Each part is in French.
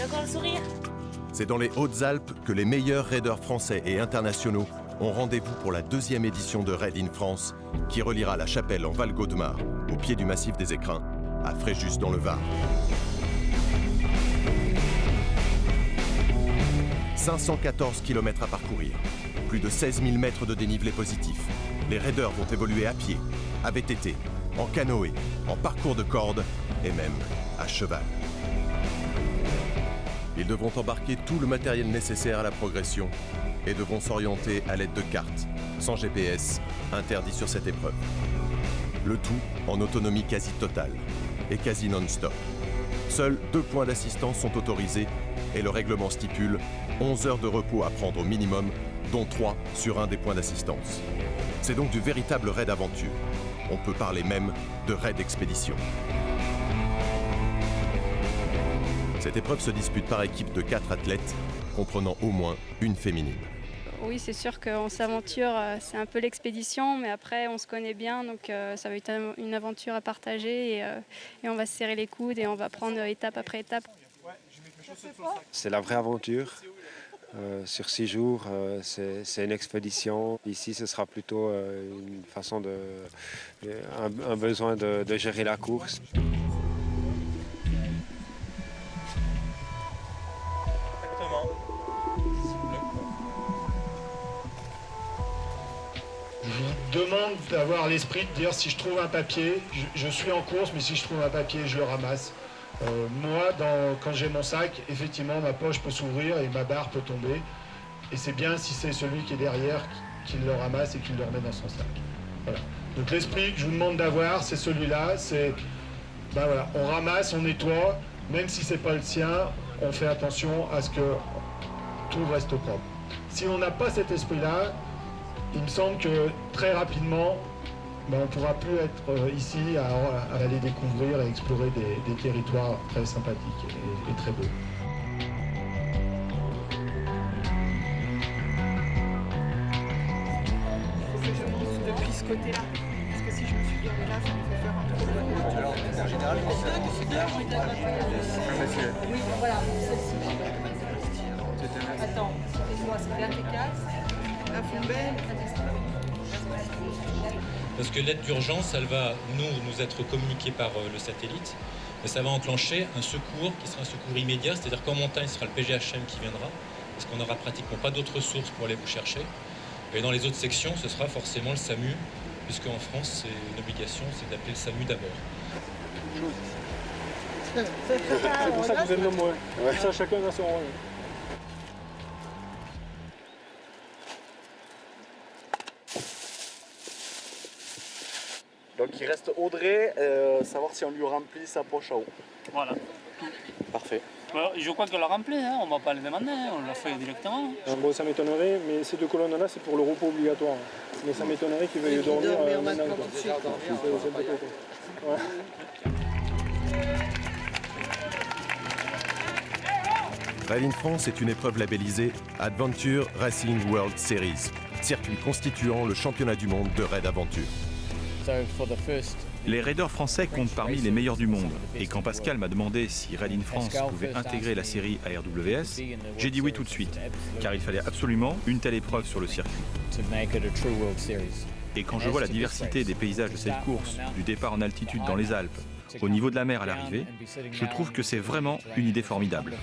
encore le sourire. C'est dans les Hautes-Alpes que les meilleurs raiders français et internationaux ont rendez-vous pour la 2e édition de Raid in France, qui reliera la Chapelle en Val-Gaudemar, au pied du massif des Écrins, à Fréjus dans le Var. 514 km à parcourir, plus de 16 000 mètres de dénivelé positif. Les raiders vont évoluer à pied, à VTT, en canoë, en parcours de corde et même à cheval. Ils devront embarquer tout le matériel nécessaire à la progression et devront s'orienter à l'aide de cartes, sans GPS, interdit sur cette épreuve. Le tout en autonomie quasi totale et quasi non-stop. Seuls 2 points d'assistance sont autorisés et le règlement stipule 11 heures de repos à prendre au minimum, dont 3 sur un des points d'assistance. C'est donc du véritable raid aventure. On peut parler même de raid expédition. Cette épreuve se dispute par équipe de 4 athlètes, comprenant au moins une féminine. Oui, c'est sûr qu'on s'aventure, c'est un peu l'expédition, mais après on se connaît bien, donc ça va être une aventure à partager et on va se serrer les coudes et on va prendre étape après étape. C'est la vraie aventure. Sur 6 jours, c'est une expédition. Ici, ce sera plutôt une façon un besoin de gérer la course. Je demande d'avoir l'esprit de dire si je trouve un papier, je suis en course, mais si je trouve un papier, je le ramasse. Moi, quand j'ai mon sac, effectivement, ma poche peut s'ouvrir et ma barre peut tomber. Et c'est bien si c'est celui qui est derrière qui le ramasse et qui le remet dans son sac. Voilà. Donc l'esprit que je vous demande d'avoir, c'est celui-là. C'est, ben voilà, on ramasse, on nettoie, même si c'est pas le sien, on fait attention à ce que tout reste propre. Si on n'a pas cet esprit-là, il me semble que très rapidement, on ne pourra plus être ici à aller découvrir et explorer des territoires très sympathiques et très beaux. Il faut que je monte depuis ce côté-là. Parce que si je me suis garée là, ça me fait faire un peu de... Alors, en général, oui, voilà, celle-ci. Attends, excuse-moi, c'est vertical. La fondelle. Parce que l'aide d'urgence, elle va nous être communiquée par le satellite, mais ça va enclencher un secours qui sera un secours immédiat, c'est-à-dire qu'en montagne, ce sera le PGHM qui viendra, parce qu'on n'aura pratiquement pas d'autres sources pour aller vous chercher. Et dans les autres sections, ce sera forcément le SAMU, puisque en France, c'est une obligation, c'est d'appeler le SAMU d'abord. C'est pour ça que vous êtes nombreux. Ouais. Ça, chacun a son rôle. Donc il reste Audrey, savoir si on lui remplit sa poche à eau. Voilà. Parfait. Alors, je crois qu'elle l'a rempli, hein. On ne va pas le demander, hein. On l'a fait directement. Bon, ça m'étonnerait, mais ces 2 colonnes-là, c'est pour le repos obligatoire. Mais ça m'étonnerait qu'il veuille dormir maintenant. Raid in France est une épreuve labellisée Adventure Racing World Series, circuit constituant le championnat du monde de raid aventure. Les raiders français comptent parmi les meilleurs du monde. Et quand Pascal m'a demandé si Raid in France pouvait intégrer la série ARWS, j'ai dit oui tout de suite, car il fallait absolument une telle épreuve sur le circuit. Et quand je vois la diversité des paysages de cette course, du départ en altitude dans les Alpes, au niveau de la mer à l'arrivée, je trouve que c'est vraiment une idée formidable.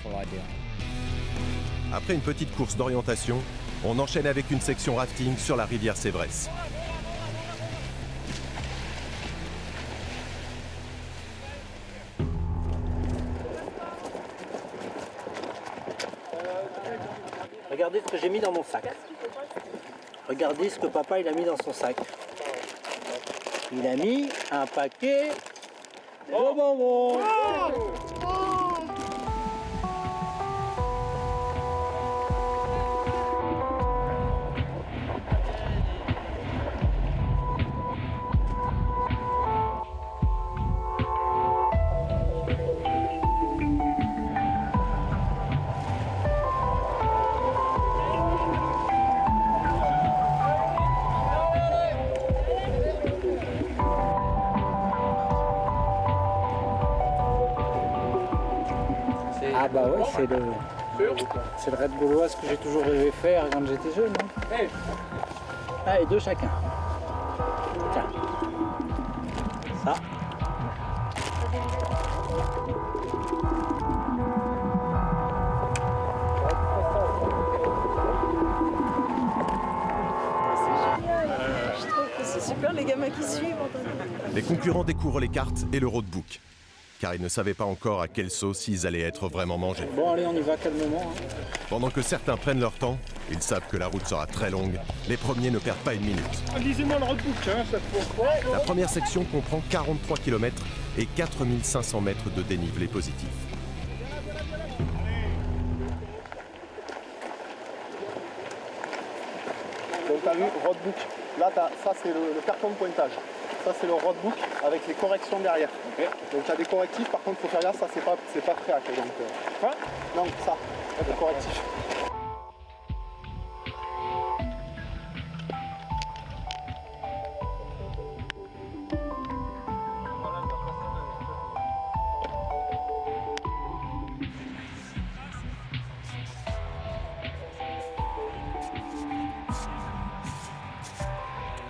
Après une petite course d'orientation, on enchaîne avec une section rafting sur la rivière Sévresse. Regardez ce que j'ai mis dans mon sac. Regardez ce que papa il a mis dans son sac. Il a mis un paquet de bonbons. Ah bah ouais, c'est le raid gaulois que j'ai toujours rêvé faire quand j'étais jeune. Hein. Allez, 2 chacun. Tiens. Ça. Je trouve que c'est super les gamins qui suivent. Les concurrents découvrent les cartes et le roadbook, car ils ne savaient pas encore à quelle sauce ils allaient être vraiment mangés. Bon allez, on y va calmement. Hein. Pendant que certains prennent leur temps, ils savent que la route sera très longue, les premiers ne perdent pas une minute. Lisez-moi le roadbook, hein, ça faut. La première section comprend 43 km et 4500 mètres de dénivelé positif. Donc tu as vu, roadbook. Là, ça c'est le carton de pointage. Ça c'est le roadbook avec les corrections derrière. Okay. Donc tu as des correctifs, par contre il faut faire gaffe, ça c'est pas très hack. Donc, non, ça, le correctif.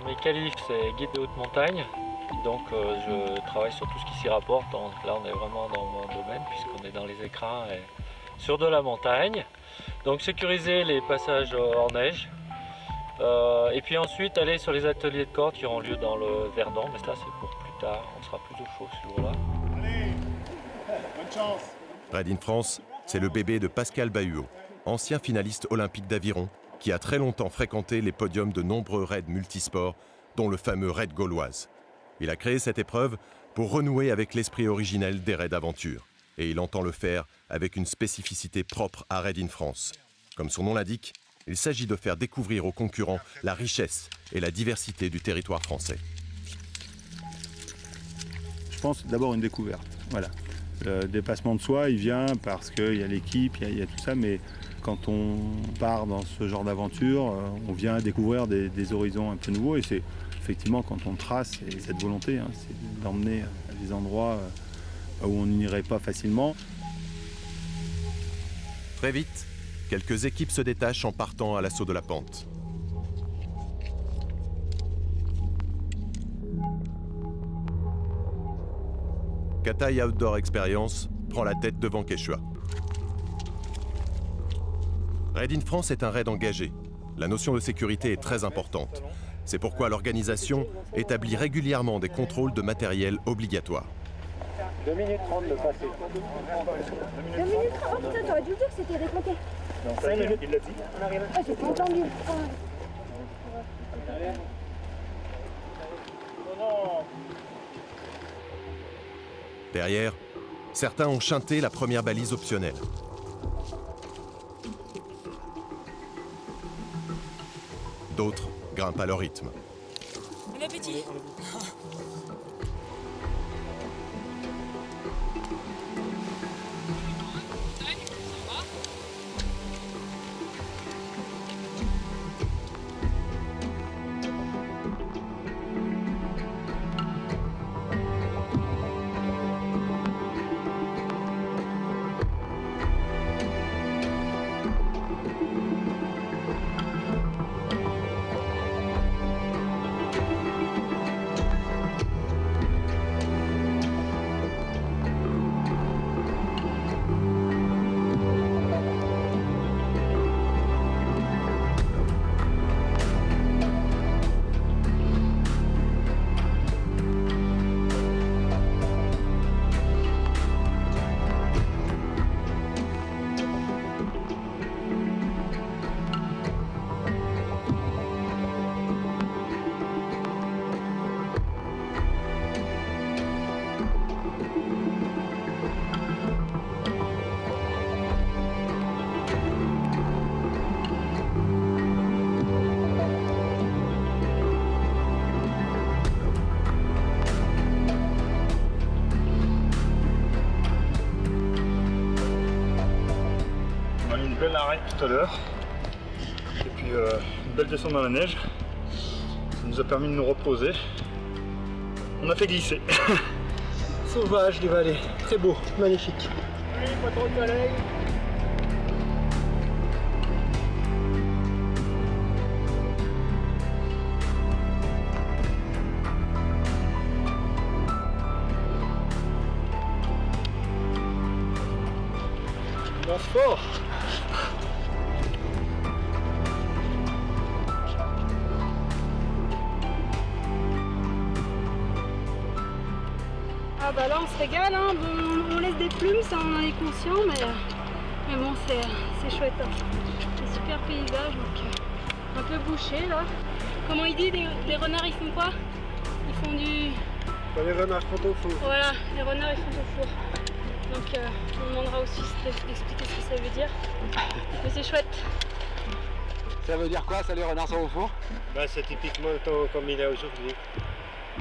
Mes qualifs, c'est guide de haute montagne, donc je travaille sur tout ce qui s'y rapporte. Là on est vraiment dans mon domaine puisqu'on est dans les écrins et sur de la montagne. Donc sécuriser les passages hors neige et puis ensuite aller sur les ateliers de corde qui auront lieu dans le Verdon, mais ça c'est pour plus tard, on sera plus au chaud ce jour-là. Allez, bonne chance. Raid in France, c'est le bébé de Pascal Bahuot, ancien finaliste olympique d'aviron, qui a très longtemps fréquenté les podiums de nombreux raids multisports, dont le fameux raid gauloise. Il a créé cette épreuve pour renouer avec l'esprit originel des raids aventure. Et il entend le faire avec une spécificité propre à Raid in France. Comme son nom l'indique, il s'agit de faire découvrir aux concurrents la richesse et la diversité du territoire français. Je pense d'abord une découverte. Voilà. Le dépassement de soi, il vient parce qu'il y a l'équipe, il y a tout ça, mais quand on part dans ce genre d'aventure, on vient découvrir des horizons un peu nouveaux et c'est effectivement quand on trace, et cette volonté, hein, c'est d'emmener à des endroits où on n'irait pas facilement. Très vite, quelques équipes se détachent en partant à l'assaut de la pente. Kataï Outdoor Experience prend la tête devant Quechua. Raid in France est un raid engagé. La notion de sécurité est très importante. C'est pourquoi l'organisation établit régulièrement des contrôles de matériel obligatoires. 2 minutes 30 de passer. 2 minutes 30, oh putain, t'aurais dû dire que c'était décompté. Non, 5 minutes, il l'a dit. Ah, j'ai pas entendu. Derrière, certains ont chanté la première balise optionnelle. D'autres grimpent à leur rythme. Bon appétit. Belle arrêt tout à l'heure et puis une belle descente dans la neige, ça nous a permis de nous reposer. On a fait glisser. Sauvage les vallées, très beau, magnifique. pluie, pas trop de soleil. On lance fort. Ah bah là on se régale, hein. Bon, on laisse des plumes, ça on en est conscient, mais bon c'est chouette. Hein. C'est super paysage, donc un peu bouché là. Comment il dit, les renards ils font quoi? Ils font du... Les renards font au four. Voilà, les renards ils font au four. Donc on demandera aussi d'expliquer ce que ça veut dire. Mais c'est chouette. Ça veut dire quoi ça, les renards sont au four? Bah, c'est typiquement le temps comme il est aujourd'hui.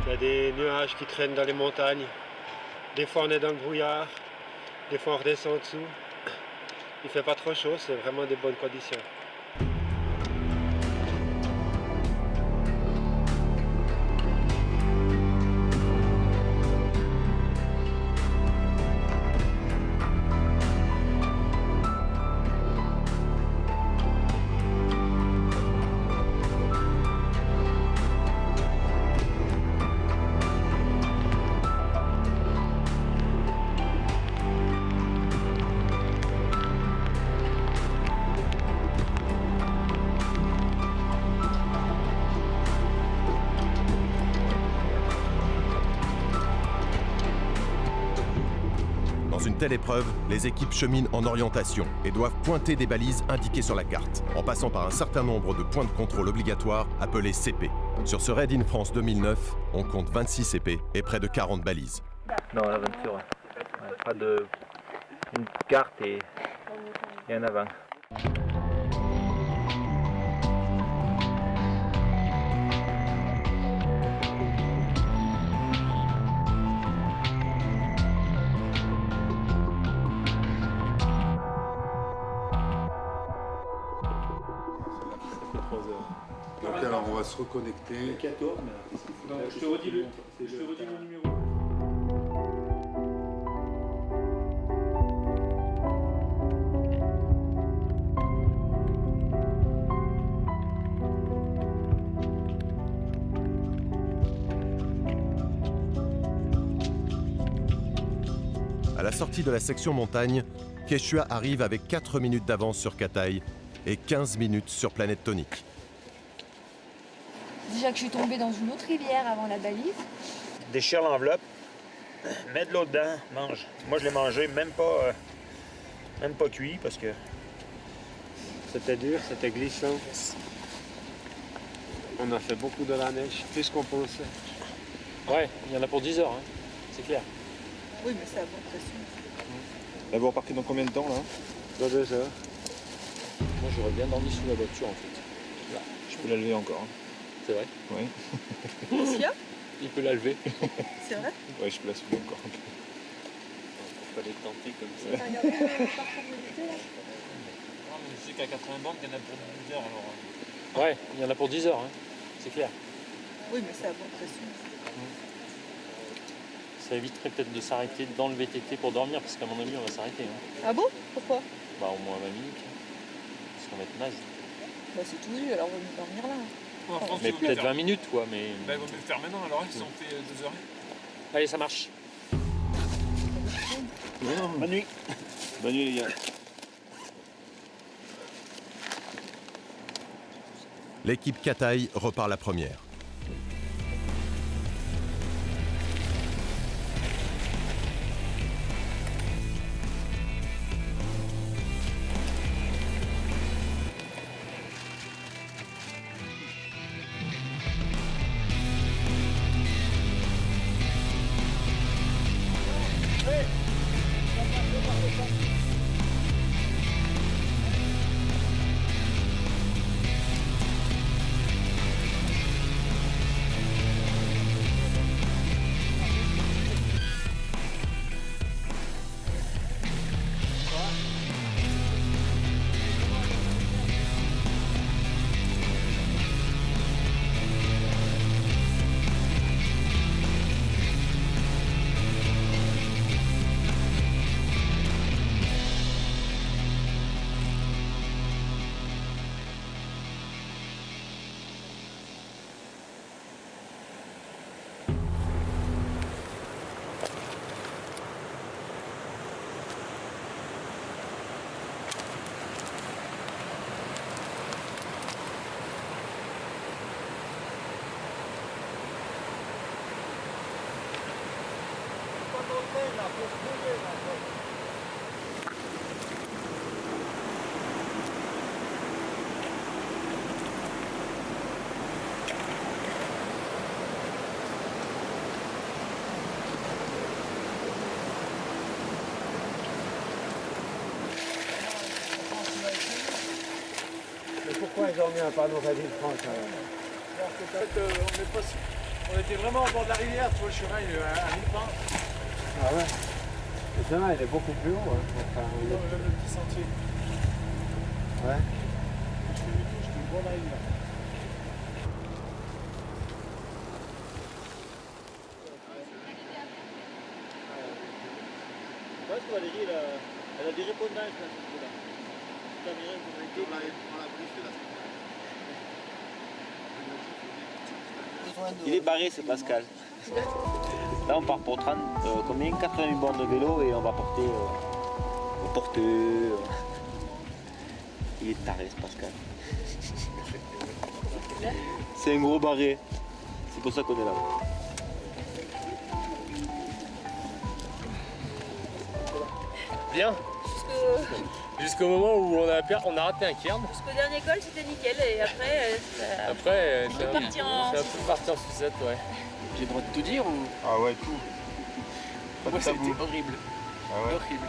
Il y a des nuages qui traînent dans les montagnes. Des fois on est dans le brouillard, des fois on redescend en dessous. Il fait pas trop chaud, c'est vraiment des bonnes conditions. Dans une telle épreuve, les équipes cheminent en orientation et doivent pointer des balises indiquées sur la carte, en passant par un certain nombre de points de contrôle obligatoires appelés CP. Sur ce Raid in France 2009, on compte 26 CP et près de 40 balises. Non, l'aventure, pas de... une carte et un avant. Donc alors on va se reconnecter. 14, mais alors, je te redis le numéro. À la sortie de la section montagne, Quechua arrive avec 4 minutes d'avance sur Kataï et 15 minutes sur Planète Tonique. Déjà que je suis tombée dans une autre rivière avant la balise. Déchire l'enveloppe, mets de l'eau dedans, mange. Moi je l'ai mangé même pas cuit parce que... C'était dur, c'était glissant. On a fait beaucoup de la neige, plus qu'on pensait. Ouais, il y en a pour 10 heures, hein. C'est clair. Oui, mais c'est à bonne pression. Là, vous repartez dans combien de temps, là? Dans 2 heures. Moi, j'aurais bien dormi sous la voiture, en fait. Là. Je peux la lever encore. Hein. C'est vrai? Oui. Qu'est-ce qu'il y a? Il peut la lever. C'est vrai? Ouais, je peux la soulever encore. Faut pas les tenter comme ça. T'as regardé le parcours médité, là? Non, mais je sais qu'à 80 bandes, il y en a pour 10 heures, alors... Ouais, il y en a pour 10 heures, hein. C'est clair. Oui, mais c'est à bonne pression. Ça éviterait peut-être de s'arrêter dans le VTT pour dormir, parce qu'à mon avis, on va s'arrêter. Hein. Ah bon? Pourquoi? Bah, au moins 20 minutes. Parce qu'on va être naze. Bah, c'est tout vu, alors on va mieux dormir là. Oh, mais peut-être 20 minutes, quoi, mais... Bah, il vaut mieux le faire maintenant, alors ils ont fait 2 heures. Allez, ça marche. Bonne nuit. Bonne nuit, les gars. L'équipe Kataï repart la première. Pourquoi ils ont mis un panneau Rédine France On était vraiment au bord de la rivière, tu vois, le chemin il est à 1000 pas. Ah ouais. Le chemin il est beaucoup plus haut. Hein. Enfin, Le petit sentier. Ouais. Je fais du tout, j'étais au bord de la rivière. Je pense que Valérie, elle a des répondances là, ce coup-là. Il est barré, c'est Pascal. Là, on part pour 30, combien 80 bornes de vélo et on va porter au porteur. Il est taré, ce Pascal. C'est un gros barré. C'est pour ça qu'on est là. Bien. Jusqu'au moment où on a raté un cairn. Jusqu'au dernier col, c'était nickel. Et après, Après, c'est un peu parti en sucette, ouais. J'ai le droit de tout dire ou... Ah ouais, tout. Pas de Moi, tabou. c'était horrible. Ah ouais. Horrible.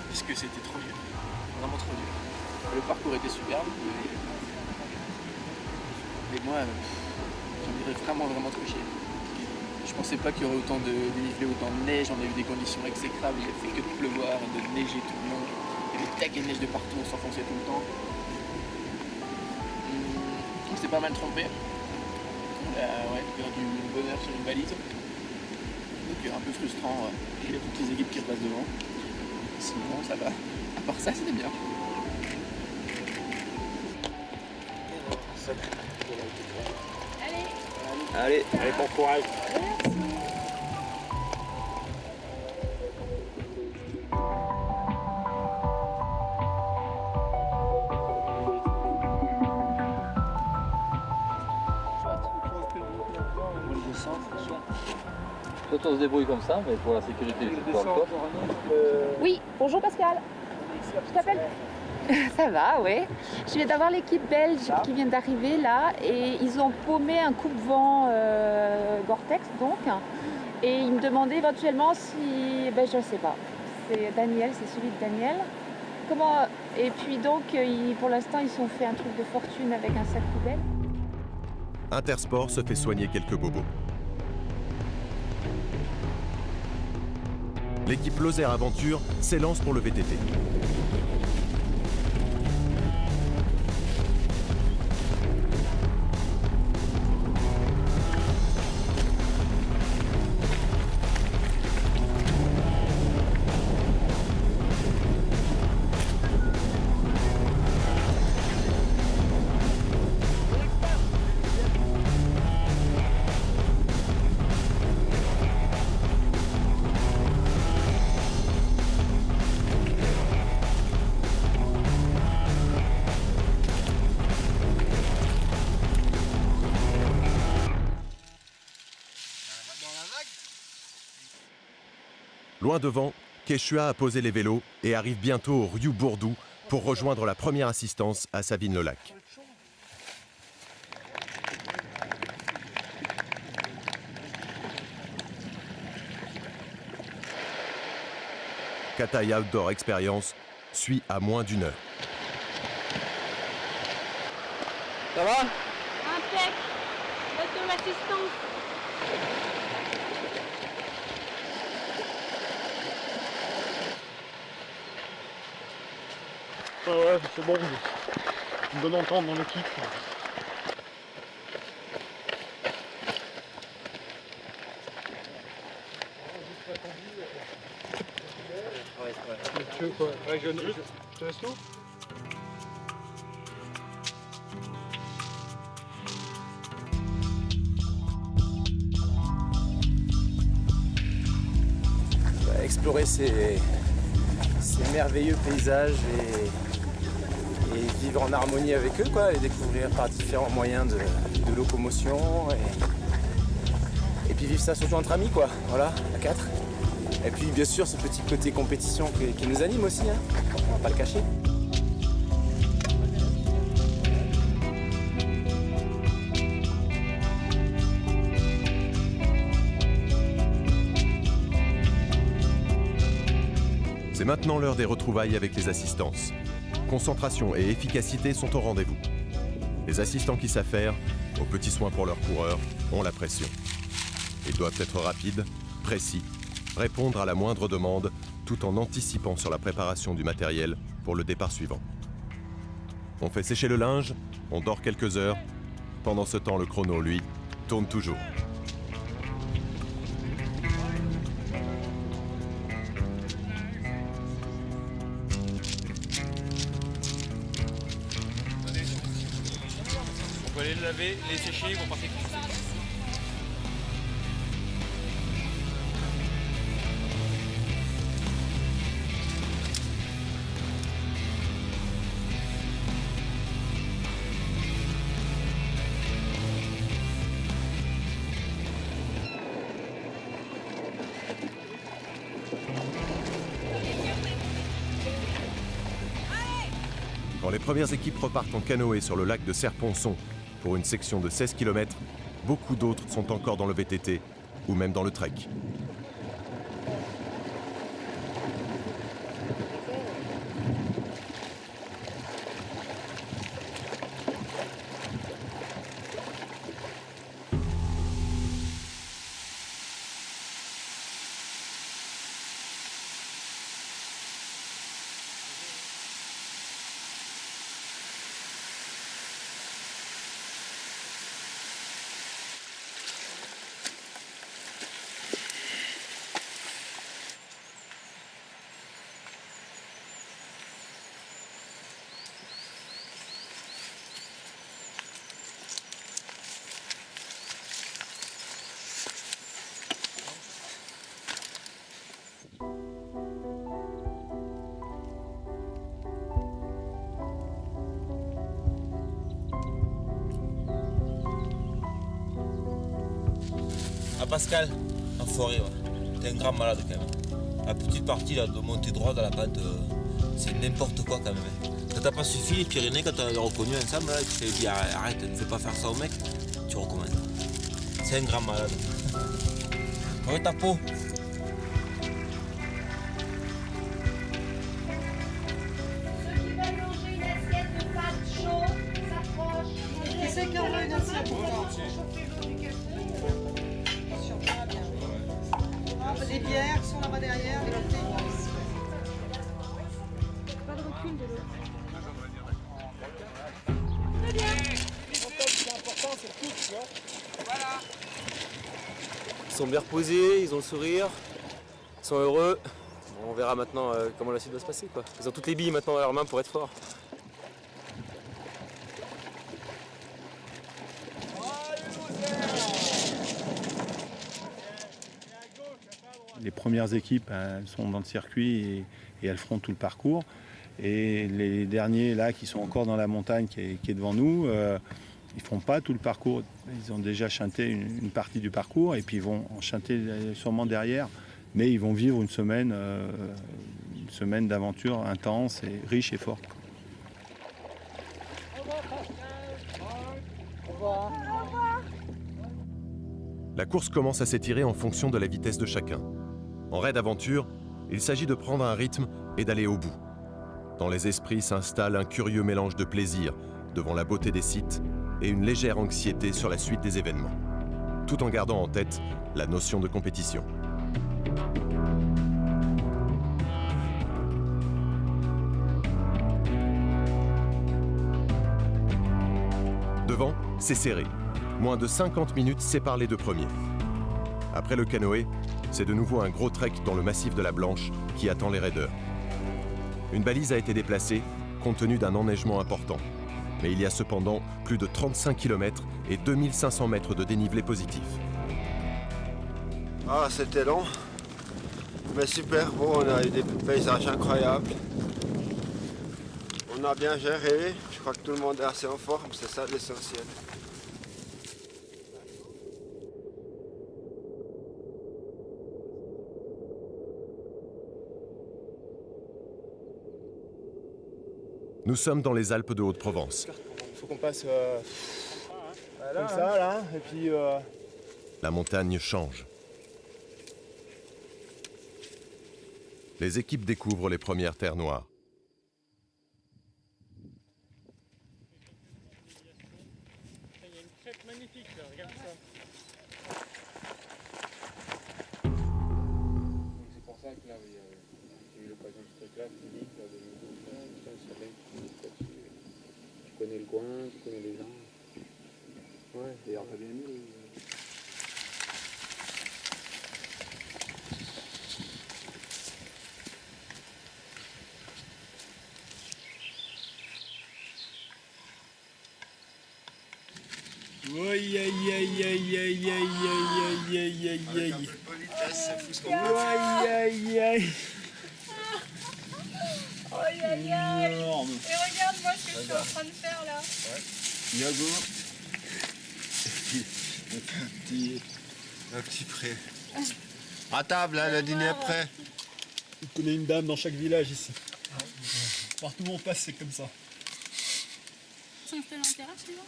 Parce que c'était trop dur. Vraiment trop dur. Le parcours était superbe. Mais moi, j'en dirais vraiment trop chier. Je pensais pas qu'il y aurait autant de dénivelé, autant de neige. On a eu des conditions exécrables. Il a fait que de pleuvoir, de neiger tout le long. Il y avait des tacs de neige de partout, on s'enfonçait tout le temps. On s'est pas mal trompé. On a perdu une bonne heure sur une balise. Donc un peu frustrant. Il y a toutes les équipes qui repassent devant. Sinon ça va. À part ça, c'était bien. Allez, bon courage. Toi, on se débrouille comme ça, mais pour la sécurité, c'est pas le top. Oui, bonjour Pascal. Je t'appelle. Ça va, oui. Je viens d'avoir l'équipe belge qui vient d'arriver là et ils ont paumé un coupe-vent Gore-Tex donc. Et ils me demandaient éventuellement si. Ben je sais pas. C'est Daniel, c'est celui de Daniel. Comment. Et puis donc, pour l'instant, ils ont fait un truc de fortune avec un sac poubelle. Intersport se fait soigner quelques bobos. L'équipe Lozère Aventure s'élance pour le VTT. Loin devant, Quechua a posé les vélos et arrive bientôt au Riu Bourdou pour rejoindre la première assistance à Savines-le-Lac. Kataï Outdoor Experience suit à moins d'1 heure. Ça va? Impec. Faites de l'assistance. Ouais, c'est bon. Une bonne entente dans l'équipe. Tu veux quoi? Ouais, je te laisse tout? Explorer ces merveilleux paysages et vivre en harmonie avec eux, quoi, et découvrir par différents moyens de locomotion Et puis vivre ça surtout entre amis, quoi. Voilà, à 4. Et puis bien sûr ce petit côté compétition qui nous anime aussi, hein. On va pas le cacher. C'est maintenant l'heure des retrouvailles avec les assistances. Concentration et efficacité sont au rendez-vous. Les assistants qui savent faire, aux petits soins pour leurs coureurs, ont la pression. Ils doivent être rapides, précis, répondre à la moindre demande, tout en anticipant sur la préparation du matériel pour le départ suivant. On fait sécher le linge, on dort quelques heures. Pendant ce temps, le chrono, lui, tourne toujours. On peut aller le laver, les sécher, ils vont passer. Quand les premières équipes repartent en canoë sur le lac de Serponçon pour une section de 16 km, beaucoup d'autres sont encore dans le VTT ou même dans le trek. Ah Pascal, enfoiré, ouais. T'es un grand malade quand même. La petite partie là de monter droit dans la pente, c'est n'importe quoi quand même. Ça t'a pas suffi les Pyrénées quand on les reconnu ensemble là, tu t'avais dit arrête, ne fais pas faire ça au mec, tu recommences. C'est un grand malade. Ouais ta peau. Qui c'est qui en veut une assiette pour les bières sont là-bas derrière, les bouteilles. Pas de recul de l'eau. Très bien. L'important c'est tout, tu vois. Voilà. Ils sont bien reposés, ils ont le sourire, ils sont heureux. Bon, on verra maintenant comment la suite va se passer, quoi. Ils ont toutes les billes maintenant à leurs mains pour être forts. Les premières équipes, elles sont dans le circuit et elles feront tout le parcours. Et les derniers, là, qui sont encore dans la montagne qui est devant nous, ils ne feront pas tout le parcours. Ils ont déjà chanté une partie du parcours et puis ils vont en chanter sûrement derrière. Mais ils vont vivre une semaine d'aventure intense et riche et forte. Au revoir. La course commence à s'étirer en fonction de la vitesse de chacun. En raid aventure, il s'agit de prendre un rythme et d'aller au bout. Dans les esprits s'installe un curieux mélange de plaisir devant la beauté des sites et une légère anxiété sur la suite des événements, tout en gardant en tête la notion de compétition. Devant, c'est serré. Moins de 50 minutes séparent les deux premiers. Après le canoë, c'est de nouveau un gros trek dans le massif de la Blanche qui attend les raideurs. Une balise a été déplacée compte tenu d'un enneigement important. Mais il y a cependant plus de 35 km et 2500 mètres de dénivelé positif. Ah, c'était long, mais super beau, on a eu des paysages incroyables. On a bien géré, je crois que tout le monde est assez en forme, c'est ça l'essentiel. Nous sommes dans les Alpes de Haute-Provence. Il faut qu'on passe comme ça, là, et puis... La montagne change. Les équipes découvrent les premières terres noires. Il y a une crête magnifique là, regarde ça. C'est pour ça que là, j'ai eu l'occasion de ce truc-là, physique, de tu connais le coin, tu connais les gens. Ouais, d'ailleurs, t'as bien aimé. Aïe aïe aïe aïe aïe aïe aïe aïe aïe aïe aïe. Aïe aïe aïe. Aïe aïe aïe. Et regarde-moi ce que je suis en train de faire là. Yagourt. Un petit prêt. À table, hein, le dîner est prêt. On connaît une dame dans chaque village ici. Partout où on passe, c'est comme ça. On s'installe en terrasse, là.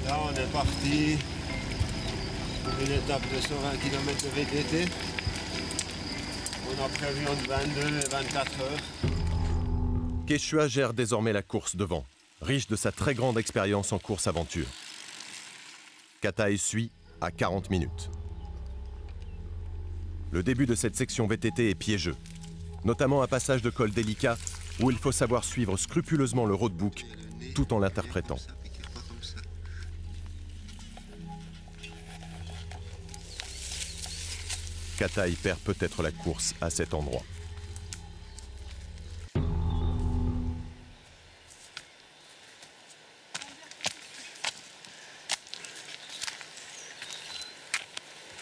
Là, on est parti pour une étape de 120 km de VTT. On a prévu entre 22 et 24 heures. Quechua gère désormais la course devant, riche de sa très grande expérience en course aventure. Kataï suit à 40 minutes. Le début de cette section VTT est piégeux, notamment un passage de col délicat où il faut savoir suivre scrupuleusement le roadbook tout en l'interprétant. Kataï perd peut-être la course à cet endroit.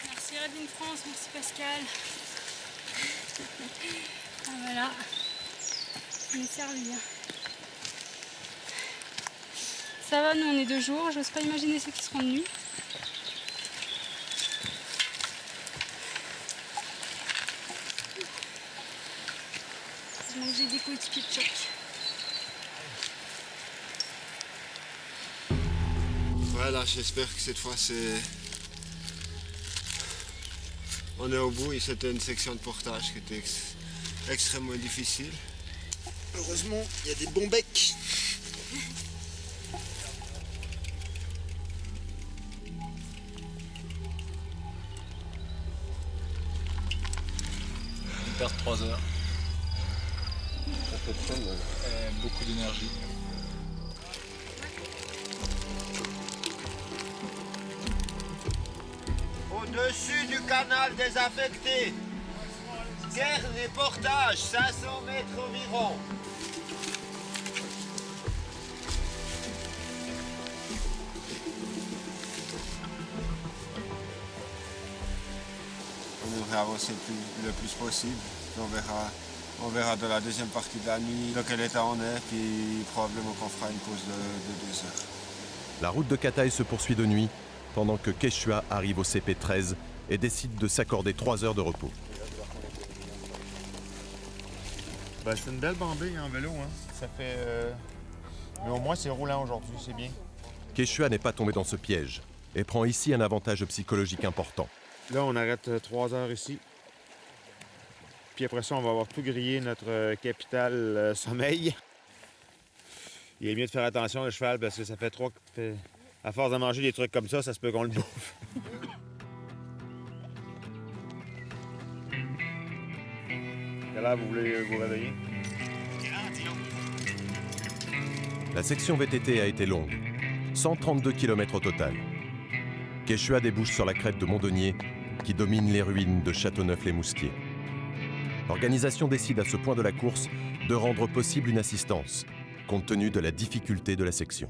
Merci Rallye France, merci Pascal. Ah, voilà, on est servi. Ça va, nous on est 2 jours, j'ose pas imaginer ceux qui seront de nuit. Donc j'ai des coéquipiers de choc. Voilà, j'espère que cette fois c'est... On est au bout et c'était une section de portage qui était extrêmement difficile. Heureusement, il y a des bons becs. On perd 3 heures. Beaucoup d'énergie. Au-dessus du canal désaffecté. Cairn et portage, 500 mètres environ. On devrait avancer le plus possible. On verra de la deuxième partie de la nuit dans quel état on est, puis probablement qu'on fera une pause de 2 heures. La route de Kataï se poursuit de nuit, pendant que Quechua arrive au CP13 et décide de s'accorder 3 heures de repos. Ben, c'est une belle bambée en vélo, hein. Ça fait... Mais au moins c'est roulant aujourd'hui, c'est bien. Quechua n'est pas tombé dans ce piège et prend ici un avantage psychologique important. Là, on arrête 3 heures ici. Puis après ça, on va avoir tout grillé notre capital sommeil. Il est mieux de faire attention au cheval parce que ça fait trop... À force de manger des trucs comme ça se peut qu'on le bouffe. Quelle heure vous voulez vous réveiller? La section VTT a été longue, 132 km au total. Quechua débouche sur la crête de Montdenier qui domine les ruines de Châteauneuf-les-Moustiers. L'organisation décide à ce point de la course de rendre possible une assistance, compte tenu de la difficulté de la section.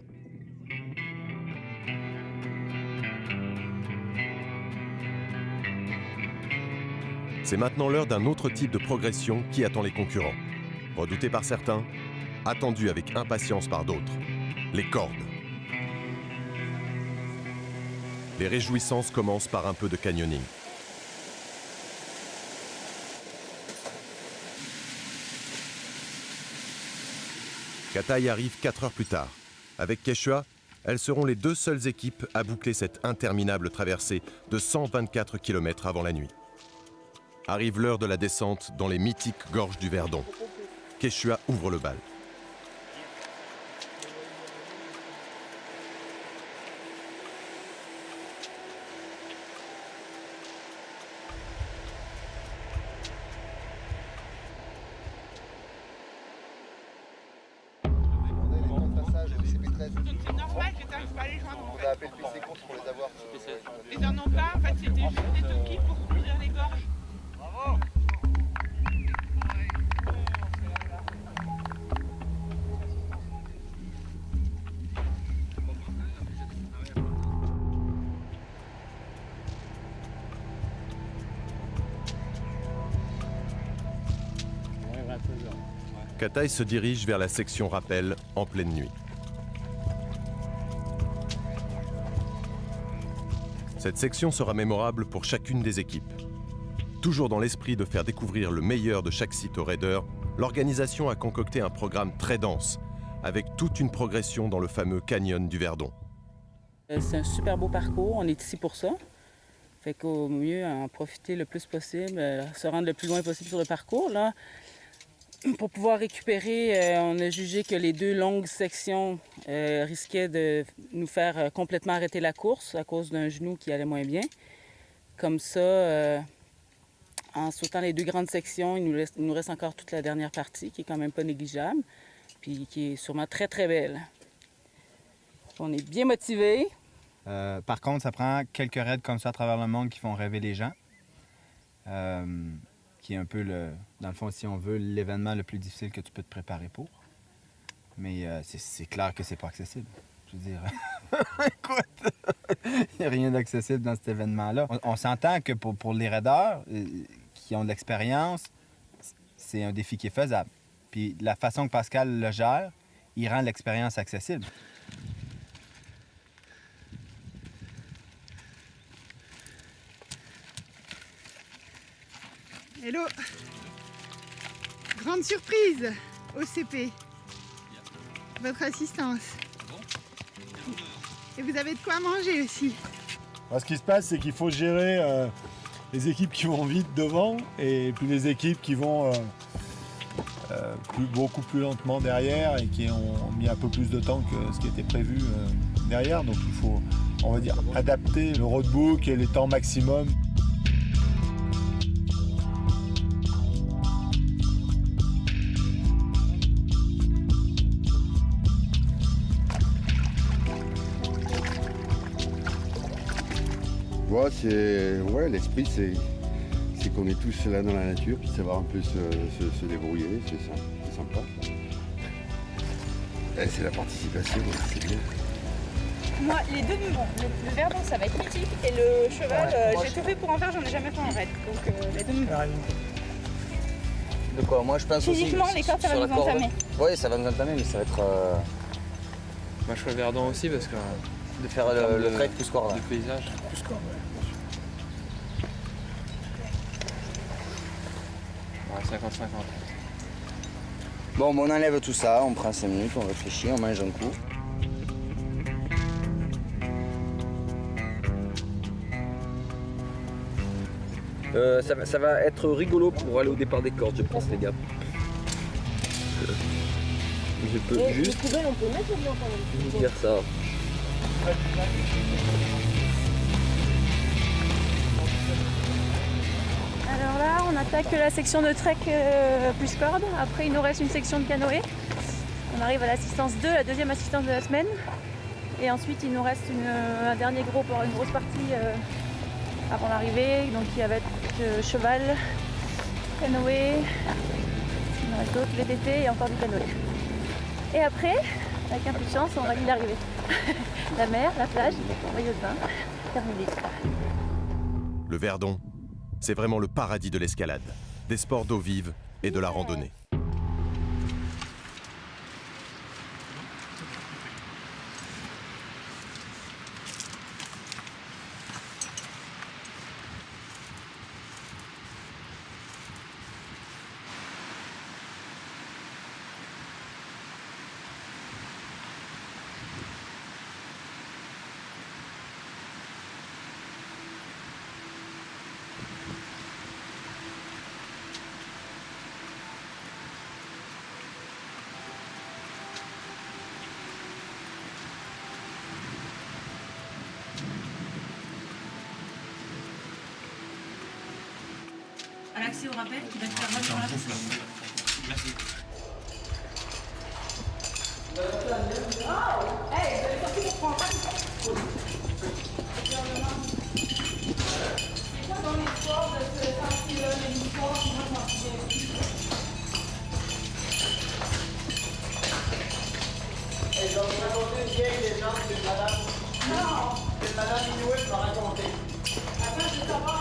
C'est maintenant l'heure d'un autre type de progression qui attend les concurrents. Redouté par certains, attendu avec impatience par d'autres. Les cordes. Les réjouissances commencent par un peu de canyoning. Kataï arrive 4 heures plus tard. Avec Quechua, elles seront les 2 seules équipes à boucler cette interminable traversée de 124 km avant la nuit. Arrive l'heure de la descente dans les mythiques gorges du Verdon. Quechua ouvre le bal. On a appelé le PC course pour les avoir. Ils en ont pas, en fait c'était juste des toquis pour couvrir les gorges. Bravo. Kataï se dirige vers la section rappel en pleine nuit. Cette section sera mémorable pour chacune des équipes. Toujours dans l'esprit de faire découvrir le meilleur de chaque site aux raiders, l'organisation a concocté un programme très dense, avec toute une progression dans le fameux canyon du Verdon. C'est un super beau parcours, on est ici pour ça. Fait qu'au mieux, en profiter le plus possible, se rendre le plus loin possible sur le parcours. Là, pour pouvoir récupérer, on a jugé que les 2 longues sections risquaient de nous faire complètement arrêter la course à cause d'un genou qui allait moins bien. Comme ça, en sautant les 2 grandes sections, il nous reste encore toute la dernière partie qui est quand même pas négligeable, puis qui est sûrement très très belle. On est bien motivés. Par contre, ça prend quelques raids comme ça à travers le monde qui font rêver les gens. Qui est un peu, dans le fond, si on veut, l'événement le plus difficile que tu peux te préparer pour. Mais c'est clair que c'est pas accessible. Je veux dire, écoute, il n'y a rien d'accessible dans cet événement-là. On s'entend que pour les raiders qui ont de l'expérience, c'est un défi qui est faisable. Puis la façon que Pascal le gère, il rend l'expérience accessible. Hello. Grande surprise au CP. Votre assistance. Et vous avez de quoi manger aussi. Alors, ce qui se passe, c'est qu'il faut gérer les équipes qui vont vite devant et puis les équipes qui vont beaucoup plus lentement derrière et qui ont mis un peu plus de temps que ce qui était prévu derrière. Donc il faut, on va dire, adapter le roadbook et les temps maximum. Ouais, l'esprit, c'est qu'on est tous là dans la nature, puis savoir un peu se débrouiller, c'est sympa. Et c'est la participation, c'est bien. Moi, les 2 me vont. Le Verdon, ça va être mythique, et le cheval, j'ai tout fait pour en faire, j'en ai jamais fait en raid. Donc les 2 me vont. De quoi? Moi, je pense physiquement, aussi, les cordes, ça va nous entamer. Oui, ça va nous entamer, mais ça va être... Moi, je fais le Verdon aussi, parce que... De faire le trek plus corde. Le paysage. Plus corde, ouais. 50-50. Bon, on enlève tout ça, on prend 5 minutes, on réfléchit, on mange un coup. Ça va être rigolo pour aller au départ des cordes, je pense, les gars. Je peux juste Les poubelles, on peut mettre dedans quand même. dire ça. Alors là, on attaque la section de trek plus corde. Après, il nous reste une section de canoë. On arrive à l'assistance 2, la 2e assistance de la semaine. Et ensuite, il nous reste une grosse partie avant l'arrivée. Donc, il y avait cheval, canoë, il nous reste d'autres VTT et encore du canoë. Et après, avec un peu de chance, on valide l'arrivée. La mer, la plage, le maillot de bain, terminé. Le Verdon, c'est vraiment le paradis de l'escalade, des sports d'eau vive et de la randonnée. À l'accès au rappel qui va te faire revenir la façon. Merci. Et je vais vous raconter une vieille légende d'une madame. Non, c'est madame Inoué qui m'a raconté. Attends, je vais savoir,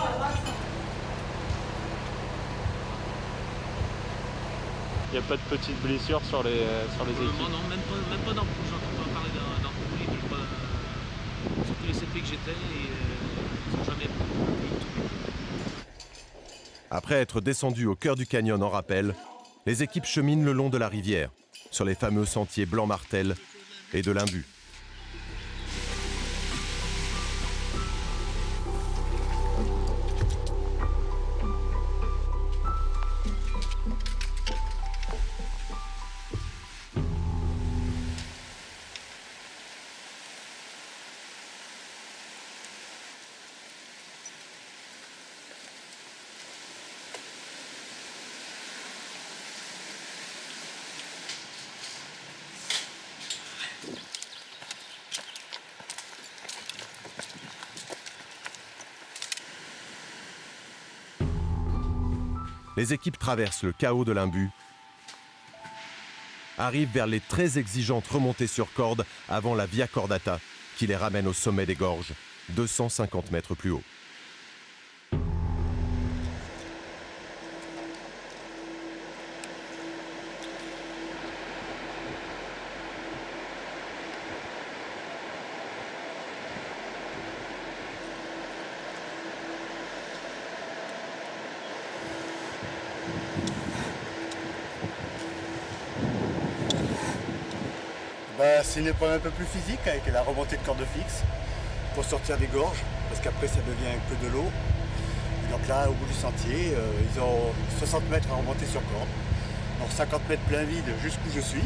Il n'y a pas de petites blessures sur les équipes? Non, même pas dans le coup. J'entends pas parler d'un coup. Surtout les CP que j'étais, ils n'ont jamais eu tout. Après être descendus au cœur du canyon en rappel, les équipes cheminent le long de la rivière, sur les fameux sentiers Blanc-Martel et de l'Imbu. Les équipes traversent le chaos de l'Imbu, arrivent vers les très exigeantes remontées sur corde avant la Via Cordata qui les ramène au sommet des gorges, 250 mètres plus haut. C'est une épreuve un peu plus physique avec la remontée de corde fixe pour sortir des gorges parce qu'après ça devient un peu de l'eau. Et donc là au bout du sentier ils ont 60 mètres à remonter sur corde. Donc 50 mètres plein vide jusqu'où je suis,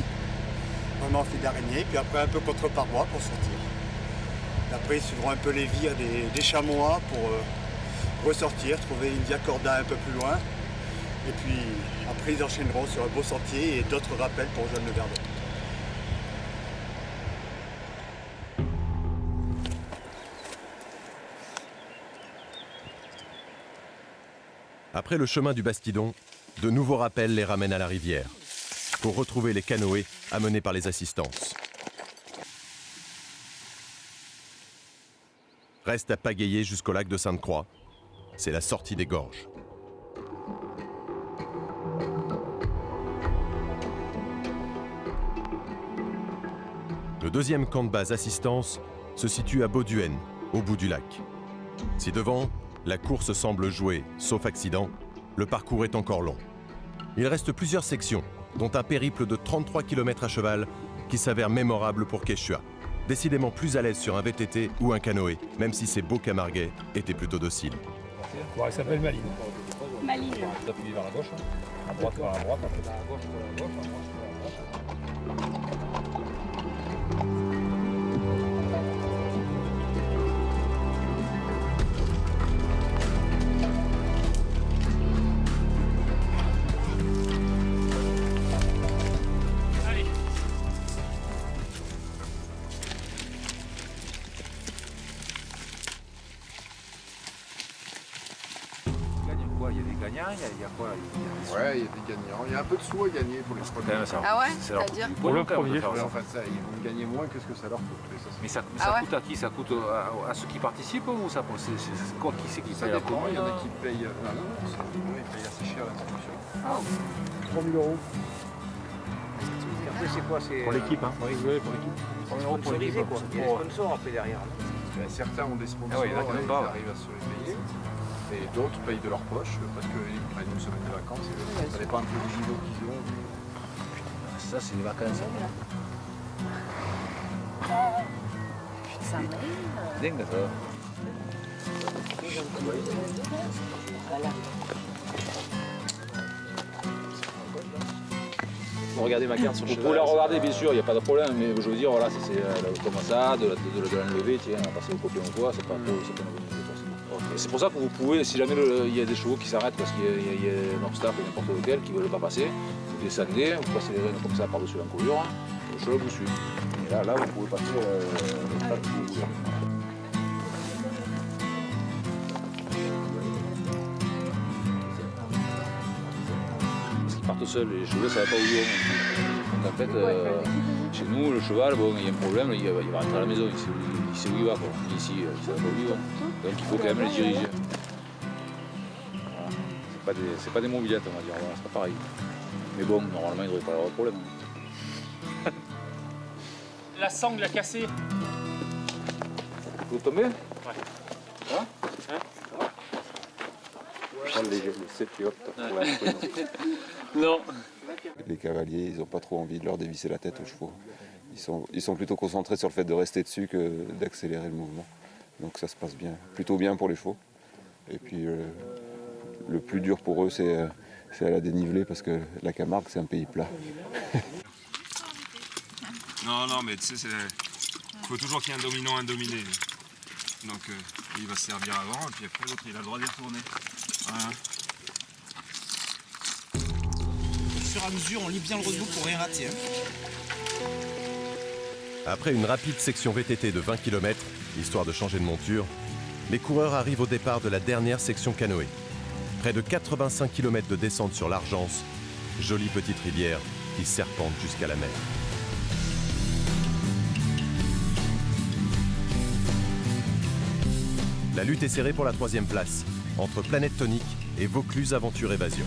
vraiment en fil d'araignée, puis après un peu contre paroi pour sortir. Et après ils suivront un peu les vires des chamois pour ressortir, trouver une Via Corda un peu plus loin. Et puis après ils enchaîneront sur un beau sentier et d'autres rappels pour rejoindre le Verdon. Après le chemin du Bastidon, de nouveaux rappels les ramènent à la rivière, pour retrouver les canoës amenés par les assistances. Reste à pagayer jusqu'au lac de Sainte-Croix. C'est la sortie des gorges. Le deuxième camp de base assistance se situe à Bauduène, au bout du lac. Si devant, la course semble jouer, sauf accident, le parcours est encore long. Il reste plusieurs sections, dont un périple de 33 km à cheval qui s'avère mémorable pour Quechua. Décidément plus à l'aise sur un VTT ou un canoë, même si ces beaux camarguais étaient plutôt dociles. Bon, elle s'appelle Maline. Maline. Vous appuyez vers la gauche, à droite vers la droite, après vers la gauche, vers la gauche, à droite vers la gauche. Il y a des gagnants, il y a quoi? Ouais, il y a des gagnants. Il y a un peu de sous à gagner pour les premiers. Ah ouais, c'est-à-dire Pour le premier, en fait, ça, ils vont gagner moins que ce que ça leur coûte. Mais ça coûte à qui? Ça coûte à ceux qui participent ou ça c'est quoi qui c'est qui paye? Ça dépend, il y en a qui payent. Non, ils payent assez cher l'inscription. 3 000 €. Après c'est quoi? Pour l'équipe, hein? Oui, pour l'équipe. 3 000 € pour l'équipe. Quoi. Il y a des sponsors après derrière. Certains ont des sponsors, ils arrivent à se les payer. Et d'autres payent de leur poche parce qu'ils prennent une semaine de vacances. Ça dépend un peu du niveau qu'ils ont. Ça, c'est les vacances. Ça m'aide. Dingue, ça. Regardez ma carte sur le cheval. Vous pouvez la regarder, bien sûr, il n'y a pas de problème, mais je veux dire, voilà, c'est comme ça, de l'enlever, tiens, on va passer au copier ou quoi, c'est pas trop, c'est pas une bonne idée forcément. Okay. C'est pour ça que vous pouvez, si jamais il y a des chevaux qui s'arrêtent parce qu'il y a un obstacle, n'importe lequel, qui ne veulent pas passer, vous descendez, vous passez les rênes comme ça par-dessus l'encolure, le cheval vous suit. Et là, vous pouvez passer l'obstacle que vous voulez. Partent seuls, les chevaux ça va pas au jour. Donc en fait, chez nous, le cheval, bon, il y a un problème, il va rentrer à la maison, il sait où il va. Quoi. Ici, il ne sait pas où il va. Donc il faut quand même les diriger. Voilà. C'est pas des mobilettes, on va dire, voilà, c'est pas pareil. Mais bon, normalement, il ne devrait pas y avoir de problème. La sangle a cassé. Vous tombez? Ouais. Hein? Non. Les cavaliers, ils n'ont pas trop envie de leur dévisser la tête aux chevaux. Ils sont plutôt concentrés sur le fait de rester dessus que d'accélérer le mouvement. Donc ça se passe bien, plutôt bien pour les chevaux. Et puis le plus dur pour eux, c'est à la dénivelée parce que la Camargue, c'est un pays plat. Non, mais tu sais, il faut toujours qu'il y ait un dominant, un dominé. Donc il va se servir avant, et puis après l'autre, il a le droit d'y retourner. Voilà. Au fur et à mesure, on lit bien le roadbook pour rien rater. Après une rapide section VTT de 20 km, histoire de changer de monture, les coureurs arrivent au départ de la dernière section canoë. Près de 85 km de descente sur l'Argence, jolie petite rivière qui serpente jusqu'à la mer. La lutte est serrée pour la 3e place, entre Planète Tonique et Vaucluse Aventure Évasion.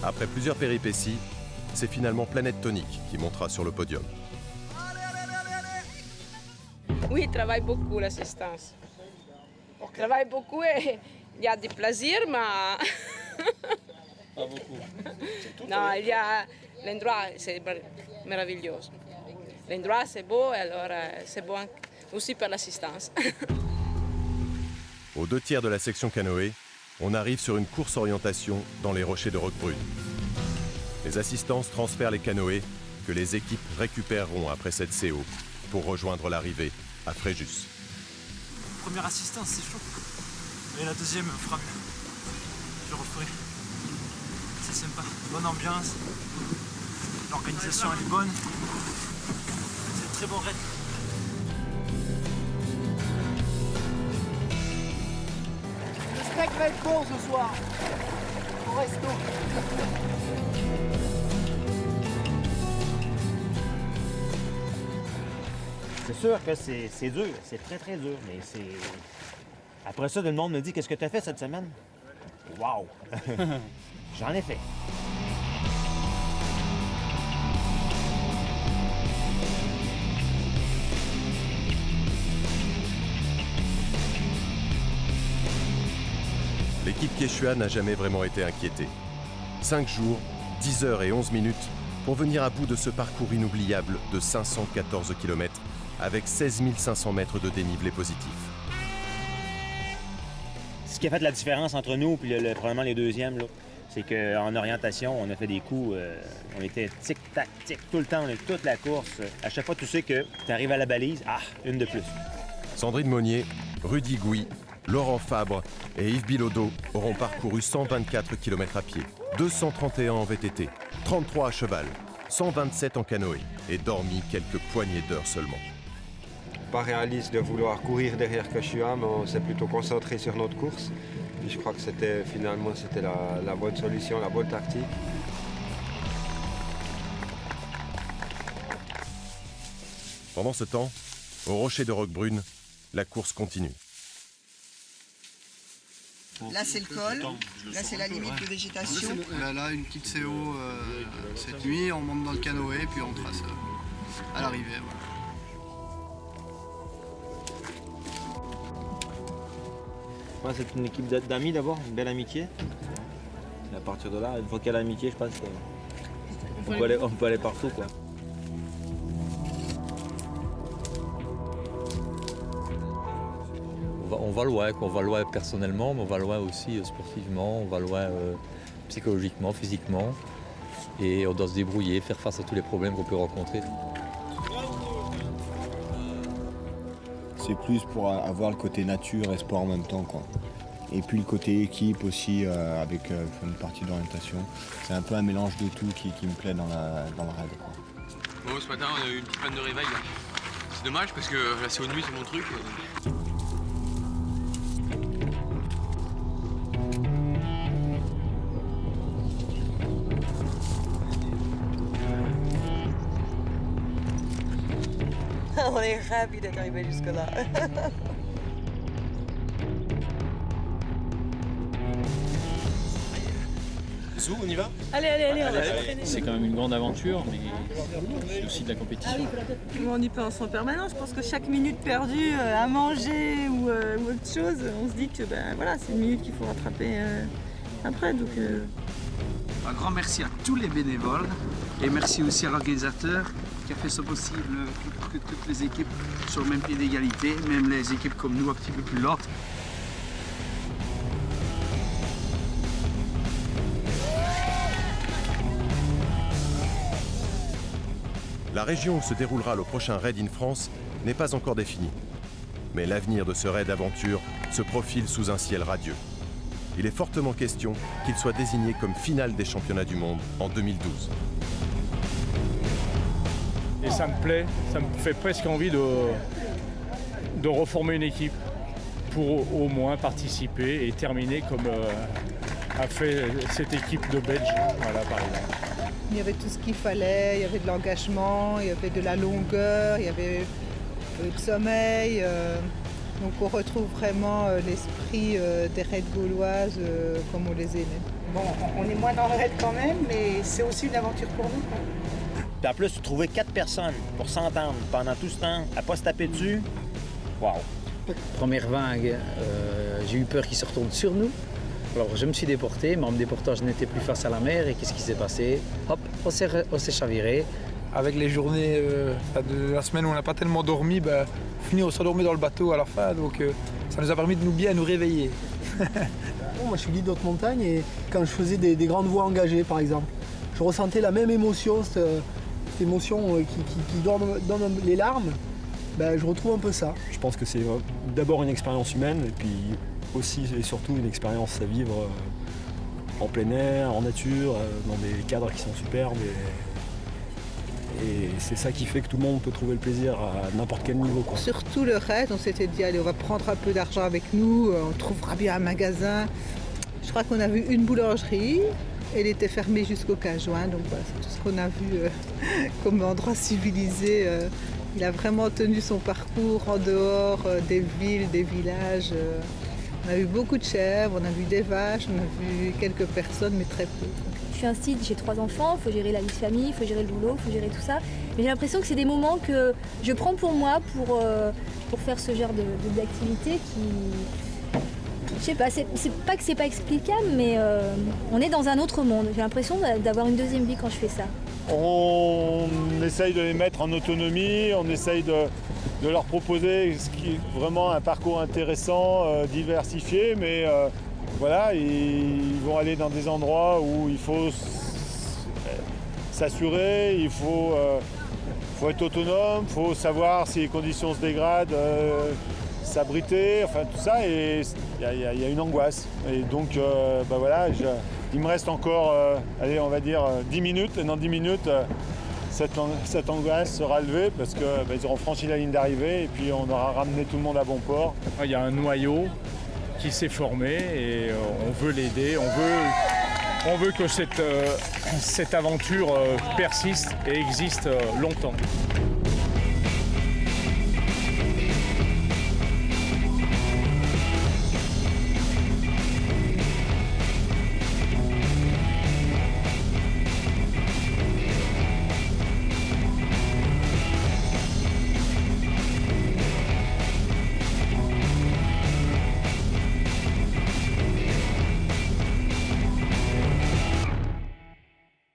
Après plusieurs péripéties, c'est finalement Planète Tonique qui montera sur le podium. Oui, il travaille beaucoup l'assistance. Il travaille beaucoup et il y a du plaisir, mais... Pas beaucoup. Non, il y a... L'endroit, c'est merveilleux. L'endroit, c'est beau, et alors c'est bon aussi pour l'assistance. Aux 2 tiers de la section canoë, on arrive sur une course orientation dans les rochers de Roquebrune. Les assistances transfèrent les canoës que les équipes récupéreront après cette CO pour rejoindre l'arrivée à Fréjus. Première assistance, c'est chaud. Et la deuxième fera mieux. Je referai. C'est sympa. Bonne ambiance. L'organisation elle est bonne. C'est un très bon raid. Le steak va être bon ce soir. Au resto. C'est sûr que c'est dur, c'est très très dur, mais c'est... Après ça, tout le monde me dit « Qu'est-ce que tu as fait cette semaine? » Wow! J'en ai fait. L'équipe Quechua n'a jamais vraiment été inquiétée. 5 jours, 10 heures et 11 minutes pour venir à bout de ce parcours inoubliable de 514 km avec 16 500 mètres de dénivelé positif. Ce qui a fait la différence entre nous et probablement les deuxièmes, c'est qu'en orientation, on a fait des coups, on était tic-tac, tic tout le temps, toute la course. À chaque fois, tu sais que tu arrives à la balise, une de plus. Sandrine Monnier, Rudy Gouy, Laurent Fabre et Yves Bilodeau auront parcouru 124 km à pied, 231 en VTT, 33 à cheval, 127 en canoë et dormi quelques poignées d'heures seulement. Pas réaliste de vouloir courir derrière Koshua, mais on s'est plutôt concentré sur notre course. Et je crois que c'était la bonne solution, la bonne tactique. Pendant ce temps, au rocher de Roquebrune, la course continue. Là c'est le col, là c'est la limite de végétation. Là une petite CO cette nuit, on monte dans le canoë puis on trace à l'arrivée. Ouais, c'est une équipe d'amis d'abord, une belle amitié. Et à partir de là, une fois qu'il y a l'amitié, je pense qu'on peut aller partout, quoi. On va loin personnellement, mais on va loin aussi sportivement, on va loin psychologiquement, physiquement. Et on doit se débrouiller, faire face à tous les problèmes qu'on peut rencontrer. C'est plus pour avoir le côté nature et sport en même temps, quoi. Et puis le côté équipe aussi, avec une partie d'orientation. C'est un peu un mélange de tout qui me plaît dans le raid, quoi. Bon, ce matin, on a eu une petite panne de réveil. Là. C'est dommage parce que la CO de nuit, c'est mon truc. On est ravis d'être arrivés jusque-là. Zou, on y va? Allez, on va se traîner. C'est quand même une grande aventure, mais c'est aussi de la compétition. On y pense en permanence. Je pense que chaque minute perdue à manger ou autre chose, on se dit que voilà, c'est une minute qu'il faut rattraper après. Donc, Un grand merci à tous les bénévoles et merci aussi à l'organisateur qui a fait ça possible que toutes les équipes soient au même pied d'égalité, même les équipes comme nous un petit peu plus lentes. La région où se déroulera le prochain Raid in France n'est pas encore définie. Mais l'avenir de ce raid aventure se profile sous un ciel radieux. Il est fortement question qu'il soit désigné comme finale des championnats du monde en 2012. Et ça me plaît, ça me fait presque envie de reformer une équipe pour au moins participer et terminer comme a fait cette équipe de Belges, voilà, par exemple. Il y avait tout ce qu'il fallait, il y avait de l'engagement, il y avait de la longueur, il y avait de sommeil. Donc on retrouve vraiment l'esprit des raids gauloises comme on les aimait. Bon, on est moins dans le raid quand même, mais c'est aussi une aventure pour nous, quoi. Puis en plus, trouver 4 personnes pour s'entendre pendant tout ce temps, à pas se taper dessus, waouh! Première vague, j'ai eu peur qu'il se retourne sur nous. Alors je me suis déporté, mais en me déportant, je n'étais plus face à la mer. Et qu'est-ce qui s'est passé? Hop, on s'est chaviré. Avec les journées de la semaine où on n'a pas tellement dormi, on s'est endormi dans le bateau à la fin, donc ça nous a permis de nous réveiller. Moi je suis guide haute montagne et quand je faisais des grandes voies engagées par exemple, je ressentais la même émotion, cette émotion qui donne les larmes, je retrouve un peu ça. Je pense que c'est d'abord une expérience humaine et puis aussi et surtout une expérience à vivre en plein air, en nature, dans des cadres qui sont superbes. Et c'est ça qui fait que tout le monde peut trouver le plaisir à n'importe quel niveau, quoi. Surtout le raid, on s'était dit allez, on va prendre un peu d'argent avec nous, on trouvera bien un magasin. Je crois qu'on a vu une boulangerie, elle était fermée jusqu'au 15 juin, donc voilà, c'est tout ce qu'on a vu comme endroit civilisé. Il a vraiment tenu son parcours en dehors des villes, des villages. On a vu beaucoup de chèvres, on a vu des vaches, on a vu quelques personnes, mais très peu. Je suis un site, j'ai 3 enfants, il faut gérer la vie de famille, il faut gérer le boulot, il faut gérer tout ça. Mais j'ai l'impression que c'est des moments que je prends pour moi pour faire ce genre d'activité qui... Je sais pas, c'est pas que c'est pas explicable, mais on est dans un autre monde. J'ai l'impression d'avoir une deuxième vie quand je fais ça. On essaye de les mettre en autonomie, on essaye de leur proposer ce qui est vraiment un parcours intéressant, diversifié, mais voilà, ils vont aller dans des endroits où il faut s'assurer, il faut être autonome, il faut savoir si les conditions se dégradent, s'abriter, enfin tout ça, et il y a une angoisse. Et donc voilà, Il me reste encore, allez, on va dire 10 minutes. Et dans 10 minutes, cette angoisse sera levée parce qu'ils auront franchi la ligne d'arrivée et puis on aura ramené tout le monde à bon port. Il y a un noyau qui s'est formé et on veut l'aider, on veut que cette aventure persiste et existe longtemps.